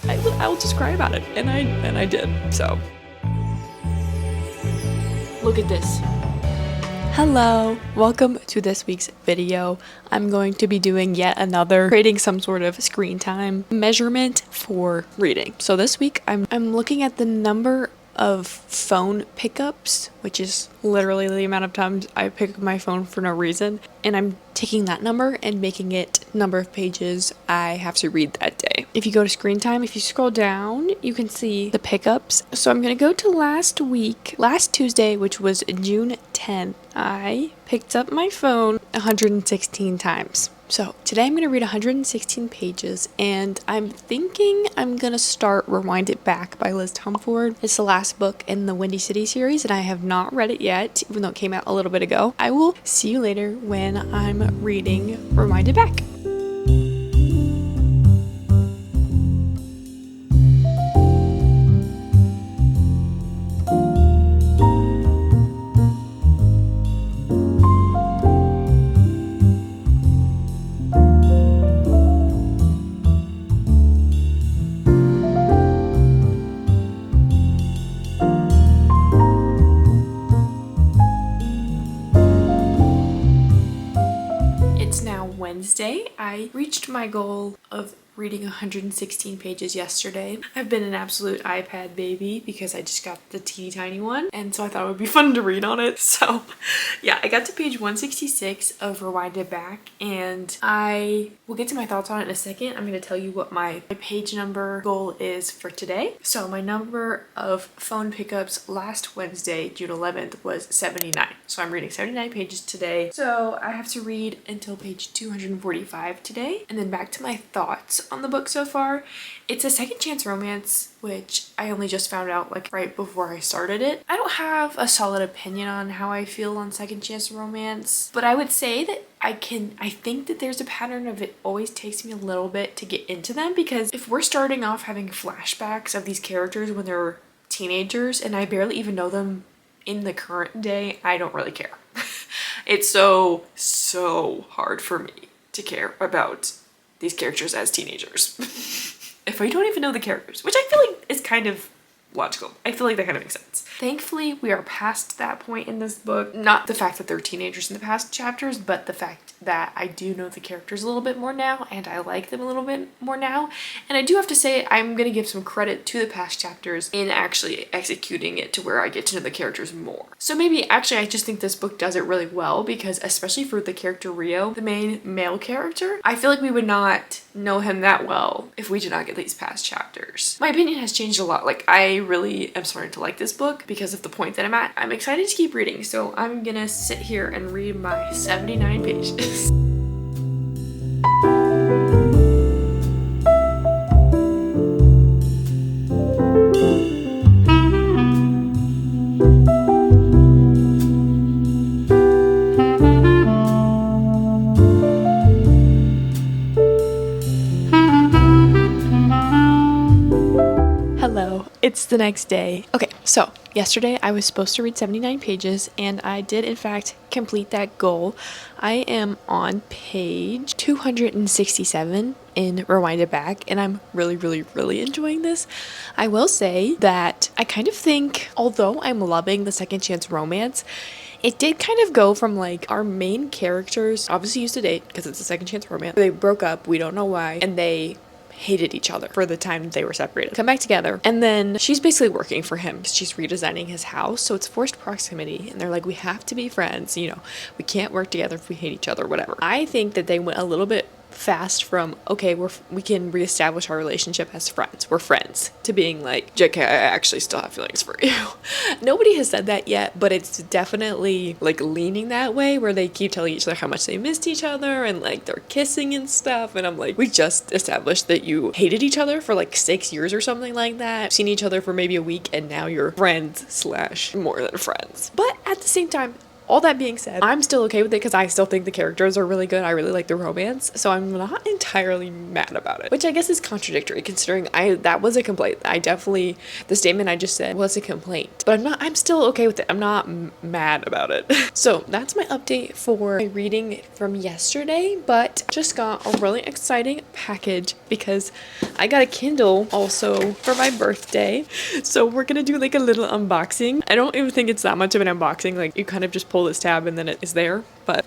I will just cry about it. And I did. So look at this. Hello, welcome to this week's video. I'm going to be doing yet another creating some sort of screen time measurement for reading. So this week I'm looking at the number of phone pickups, which is literally the amount of times I pick up my phone for no reason, and I'm taking that number and making it number of pages I have to read that day. If you go to screen time, if you scroll down, you can see the pickups. So I'm gonna go to last Tuesday, which was June 10th. I picked up my phone 116 times. So today I'm going to read 116 pages, and I'm thinking I'm going to start Rewind It Back by Liz Humford. It's the last book in the Windy City series, and I have not read it yet, even though it came out a little bit ago. I will see you later when I'm reading Rewind It Back. Wednesday. I reached my goal of reading 116 pages yesterday. I've been an absolute iPad baby because I just got the teeny tiny one, and so I thought it would be fun to read on it. So yeah, I got to page 166 of Rewind It Back, and I will get to my thoughts on it in a second. I'm going to tell you what my page number goal is for today. So my number of phone pickups last Wednesday, June 11th, was 79. So I'm reading 79 pages today. So I have to read until page 245 today. And then back to my thoughts on the book so far. It's a second chance romance, which I only just found out like right before I started it. I don't have a solid opinion on how I feel on second chance romance, but I would say that I think that there's a pattern of it always takes me a little bit to get into them, because if we're starting off having flashbacks of these characters when they're teenagers and I barely even know them in the current day, I don't really care. It's so hard for me to care about these characters as teenagers. If I don't even know the characters, which I feel like is kind of logical. I feel like that kind of makes sense. Thankfully, we are past that point in this book. Not the fact that they're teenagers in the past chapters, but the fact that I do know the characters a little bit more now, and I like them a little bit more now. And I do have to say, I'm gonna give some credit to the past chapters in actually executing it to where I get to know the characters more. So maybe, actually, I just think this book does it really well, because especially for the character Rio, the main male character, I feel like we would not know him that well if we did not get these past chapters. My opinion has changed a lot. Like, I really am starting to like this book because of the point that I'm at. I'm excited to keep reading, so I'm gonna sit here and read my 79 pages. Hello, it's the next day. Okay, so yesterday I was supposed to read 79 pages, and I did in fact complete that goal. I am on page 267 in Rewind It Back, and I'm really enjoying this. I will say that I kind of think, although I'm loving the second chance romance, it did kind of go from like our main characters obviously used to date because it's a second chance romance. They broke up, we don't know why, and they hated each other for the time they were separated. Come back together, and then she's basically working for him because she's redesigning his house, so it's forced proximity, and they're like, we have to be friends, you know, we can't work together if we hate each other, whatever. I think that they went a little bit fast from, okay, we can reestablish our relationship as friends, we're friends, to being like, JK, I actually still have feelings for you. Nobody has said that yet, but it's definitely like leaning that way, where they keep telling each other how much they missed each other, and like they're kissing and stuff, and I'm like, we just established that you hated each other for like 6 years or something like that, seen each other for maybe a week, and now you're friends slash more than friends. But at the same time, all that being said, I'm still okay with it because I still think the characters are really good. I really like the romance, so I'm not entirely mad about it, which I guess is contradictory considering that was a complaint. The statement I just said was a complaint, but I'm still okay with it. I'm not mad about it. So that's my update for my reading from yesterday, but just got a really exciting package because I got a Kindle also for my birthday. So we're gonna do like a little unboxing. I don't even think it's that much of an unboxing. Like you kind of just pull this tab and then it is there, but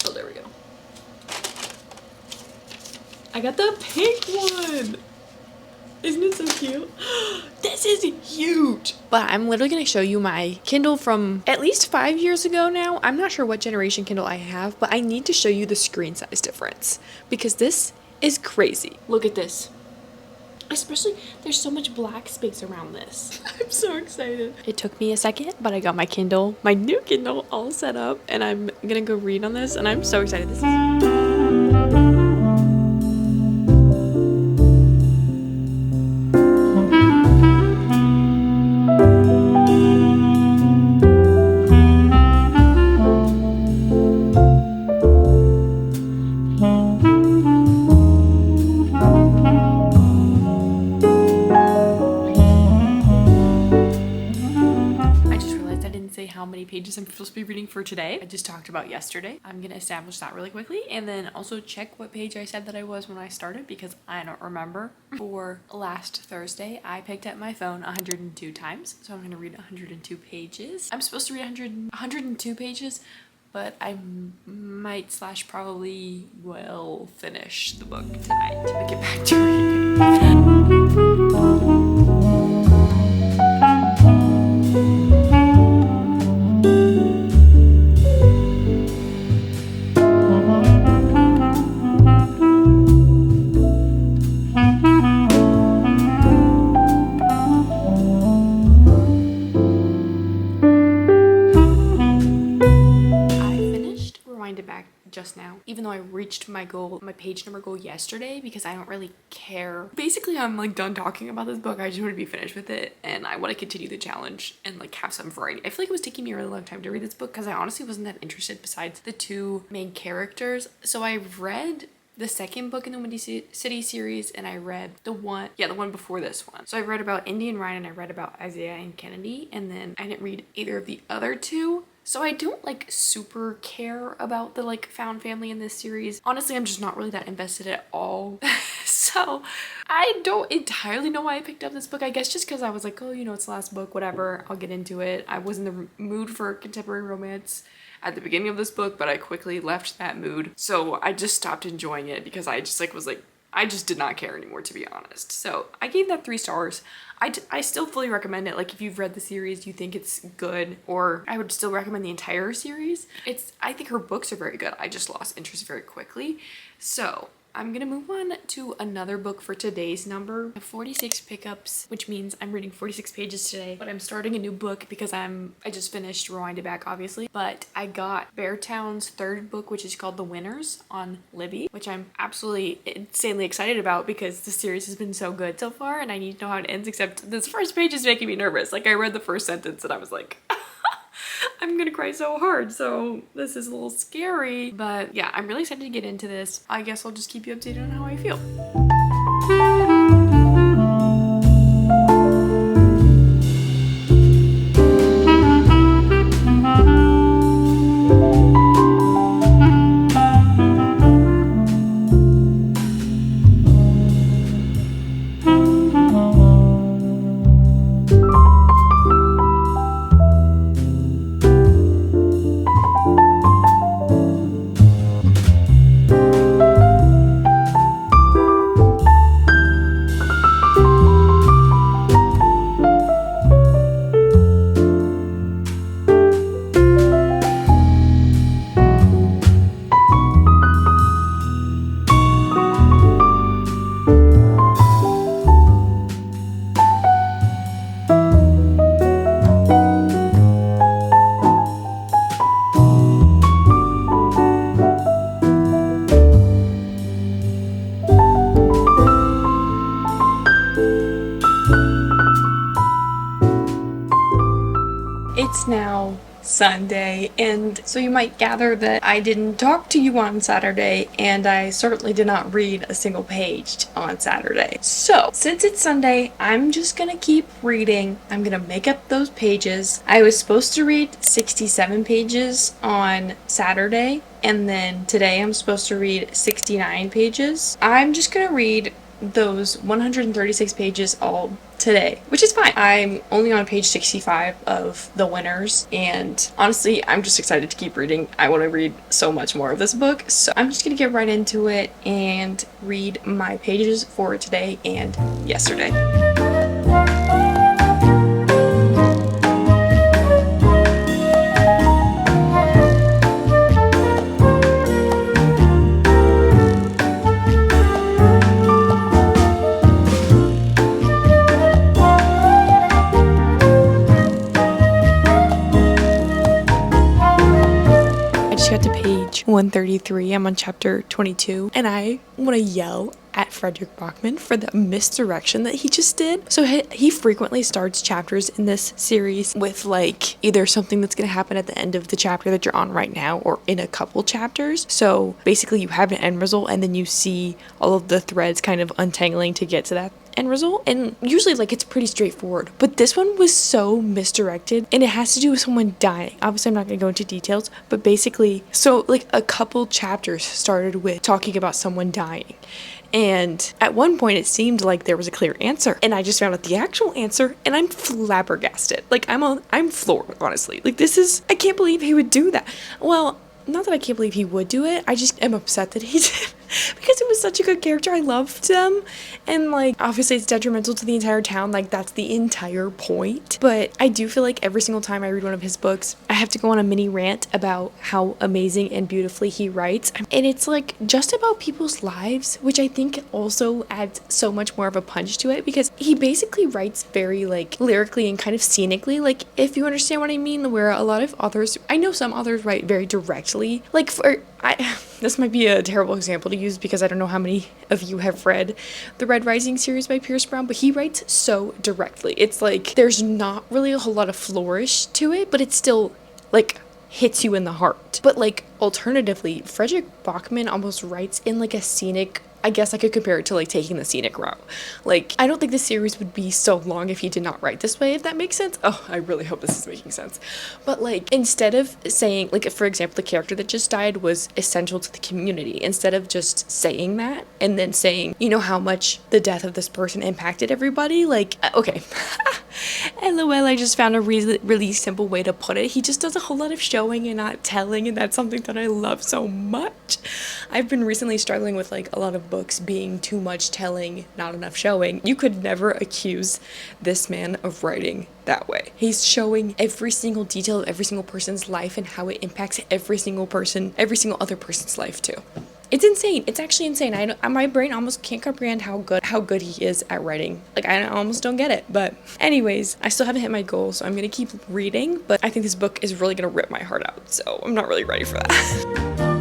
oh, there we go. I got the pink one. Isn't it so cute? This is huge. But I'm literally going to show you my Kindle from at least 5 years ago now. I'm not sure what generation Kindle I have, but I need to show you the screen size difference because this is crazy. Look at this. Especially, there's so much black space around this. I'm so excited. It took me a second, but I got my Kindle, my new Kindle, all set up, and I'm gonna go read on this, and I'm so excited. This is... how many pages I'm supposed to be reading for today. I just talked about yesterday. I'm gonna establish that really quickly and then also check what page I said that I was when I started because I don't remember. For last Thursday, I picked up my phone 102 times, so I'm gonna read 102 pages. I'm supposed to read 102 pages, but I might / probably will finish the book tonight to get back to reading. Just now, even though I reached my goal, my page number goal yesterday, because I don't really care. Basically, I'm like done talking about this book. I just want to be finished with it and I want to continue the challenge and like have some variety. I feel like it was taking me a really long time to read this book because I honestly wasn't that interested besides the two main characters. So I read the second book in the Windy City series and I read the one before this one. So I read about Indy and Ryan and I read about Isaiah and Kennedy, and then I didn't read either of the other two. So I don't like super care about the like found family in this series. Honestly, I'm just not really that invested at all. So I don't entirely know why I picked up this book. I guess just because I was like, oh, you know, it's the last book, whatever, I'll get into it. I was in the mood for contemporary romance at the beginning of this book, but I quickly left that mood. So I just stopped enjoying it because I just I just did not care anymore, to be honest. So I gave that 3 stars. I still fully recommend it. Like if you've read the series, you think it's good, or I would still recommend the entire series. I think her books are very good. I just lost interest very quickly. So I'm gonna move on to another book for today's number. I have 46 pickups, which means I'm reading 46 pages today, but I'm starting a new book because I just finished Rewind It Back, obviously, but I got Beartown's third book, which is called The Winners on Libby, which I'm absolutely insanely excited about because the series has been so good so far and I need to know how it ends, except this first page is making me nervous. Like I read the first sentence and I was like, I'm gonna cry so hard, so this is a little scary. But yeah, I'm really excited to get into this. I guess I'll just keep you updated on how I feel. Sunday, and so you might gather that I didn't talk to you on Saturday, and I certainly did not read a single page on Saturday. So, since it's Sunday, I'm just gonna keep reading. I'm gonna make up those pages. I was supposed to read 67 pages on Saturday, and then today I'm supposed to read 69 pages. I'm just gonna read those 136 pages all today, which is fine. I'm only on page 65 of The Winners, and honestly, I'm just excited to keep reading. I want to read so much more of this book, so I'm just gonna get right into it and read my pages for today and yesterday. Got to page 133. I'm on chapter 22, and I want to yell at Frederick Bachman for the misdirection that he just did. So he frequently starts chapters in this series with like either something that's going to happen at the end of the chapter that you're on right now or in a couple chapters. So basically you have an end result and then you see all of the threads kind of untangling to get to that end result, and usually like it's pretty straightforward, but this one was so misdirected, and it has to do with someone dying. Obviously I'm not going to go into details, but basically, so like a couple chapters started with talking about someone dying, and at one point it seemed like there was a clear answer, and I just found out the actual answer, and I'm flabbergasted. Like I'm floored, honestly. Like I can't believe he would do that. Well, not that I can't believe he would do it, I just am upset that he did. Because it was such a good character. I loved them. And like, obviously it's detrimental to the entire town. Like, that's the entire point. But I do feel like every single time I read one of his books, I have to go on a mini rant about how amazing and beautifully he writes. And it's like just about people's lives, which I think also adds so much more of a punch to it, because he basically writes very like lyrically and kind of scenically. Like, if you understand what I mean, where a lot of authors, I know some authors write very directly. Like, this might be a terrible example to use because I don't know how many of you have read the Red Rising series by Pierce Brown, but he writes so directly. It's like there's not really a whole lot of flourish to it, but it's still like hits you in the heart. But like alternatively, Frederick Bachman almost writes in like a scenic, I guess I could compare it to like taking the scenic route. Like, I don't think this series would be so long if he did not write this way, if that makes sense. Oh, I really hope this is making sense. But like, instead of saying, like, for example, the character that just died was essential to the community, instead of just saying that and then saying, you know, how much the death of this person impacted everybody, like, okay. LOL, I just found a really simple way to put it. He just does a whole lot of showing and not telling, and that's something that I love so much. I've been recently struggling with like a lot of books being too much telling, not enough showing. You could never accuse this man of writing that way. He's showing every single detail of every single person's life and how it impacts every single other person's life too. It's insane. It's actually insane. My brain almost can't comprehend how good he is at writing. Like, I almost don't get it. But anyways, I still haven't hit my goal, so I'm going to keep reading. But I think this book is really going to rip my heart out. So I'm not really ready for that.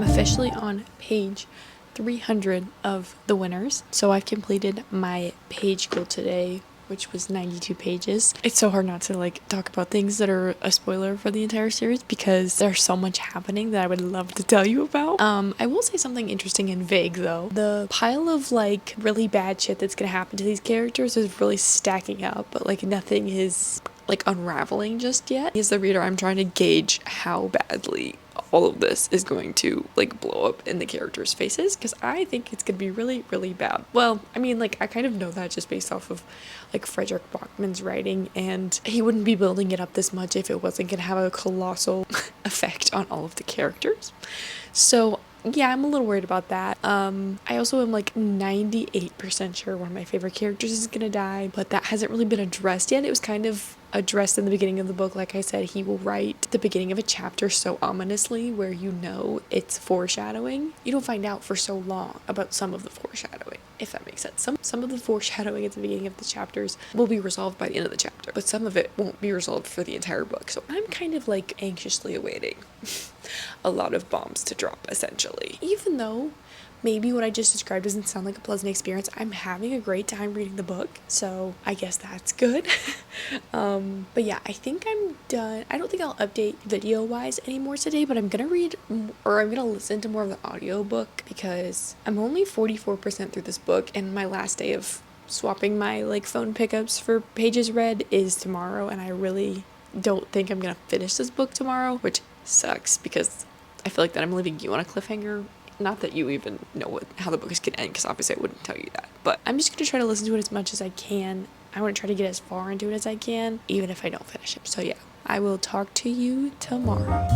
Officially on page 300 of The Winners. So I completed my page goal today, which was 92 pages. It's so hard not to like talk about things that are a spoiler for the entire series because there's so much happening that I would love to tell you about. I will say something interesting and vague though. The pile of like really bad shit that's gonna happen to these characters is really stacking up, but like nothing is like unraveling just yet. As the reader, I'm trying to gauge how badly all of this is going to like blow up in the characters' faces because I think it's gonna be really, really bad. Well, I mean, like I kind of know that just based off of like Frederick Bachman's writing, and he wouldn't be building it up this much if it wasn't gonna have a colossal effect on all of the characters. So yeah, I'm a little worried about that. I also am like 98% sure one of my favorite characters is gonna die, but that hasn't really been addressed yet. It was kind of addressed in the beginning of the book. Like I said, he will write the beginning of a chapter so ominously where you know it's foreshadowing. You don't find out for so long about some of the foreshadowing, if that makes sense. Some of the foreshadowing at the beginning of the chapters will be resolved by the end of the chapter, but some of it won't be resolved for the entire book. So I'm kind of like anxiously awaiting a lot of bombs to drop, essentially. Even though maybe what I just described doesn't sound like a pleasant experience, I'm having a great time reading the book, so I guess that's good. But yeah, I think I'm done. I don't think I'll update video-wise anymore today, but I'm gonna read, or I'm gonna listen to more of the audiobook because I'm only 44% through this book, and my last day of swapping my like phone pickups for pages read is tomorrow, and I really don't think I'm gonna finish this book tomorrow, which sucks because I feel like that I'm leaving you on a cliffhanger. Not that you even know how the book is gonna end, because obviously I wouldn't tell you that. But I'm just gonna try to listen to it as much as I can. I want to try to get as far into it as I can, even if I don't finish it. So yeah, I will talk to you tomorrow.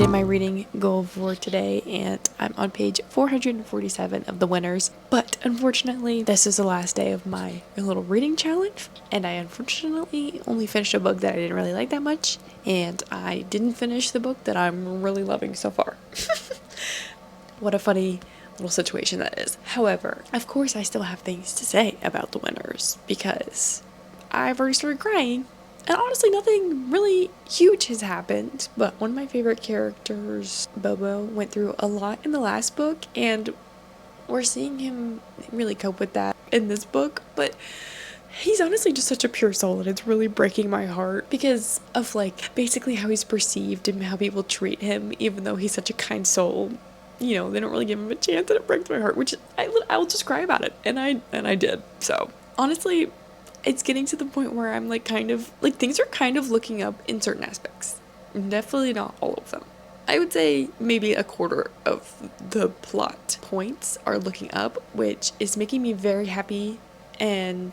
My reading goal for today, and I'm on page 447 of the winners, but unfortunately this is the last day of my little reading challenge, and I unfortunately only finished a book that I didn't really like that much, and I didn't finish the book that I'm really loving so far. What a funny little situation that is. However, of course I still have things to say about the winners because I've already started crying. And honestly, nothing really huge has happened, but one of my favorite characters, Bobo, went through a lot in the last book, and we're seeing him really cope with that in this book, but he's honestly just such a pure soul, and it's really breaking my heart because of, like, basically how he's perceived and how people treat him, even though he's such a kind soul. You know, they don't really give him a chance, and it breaks my heart, which I'll just cry about it, and I did. So, honestly, it's getting to the point where I'm like kind of like things are kind of looking up in certain aspects. Definitely not all of them. I would say maybe a quarter of the plot points are looking up, which is making me very happy and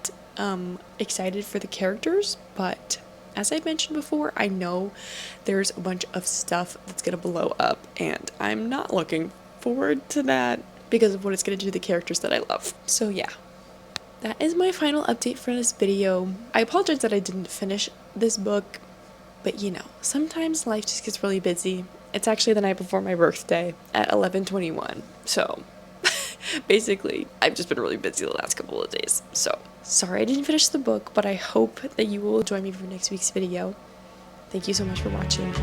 excited for the characters. But as I mentioned before, I know there's a bunch of stuff that's gonna blow up, and I'm not looking forward to that because of what it's gonna do to the characters that I love. So yeah. That is my final update for this video. I apologize that I didn't finish this book, but you know, sometimes life just gets really busy. It's actually the night before my birthday at 11:21, so basically, I've just been really busy the last couple of days. So, sorry I didn't finish the book, but I hope that you will join me for next week's video. Thank you so much for watching.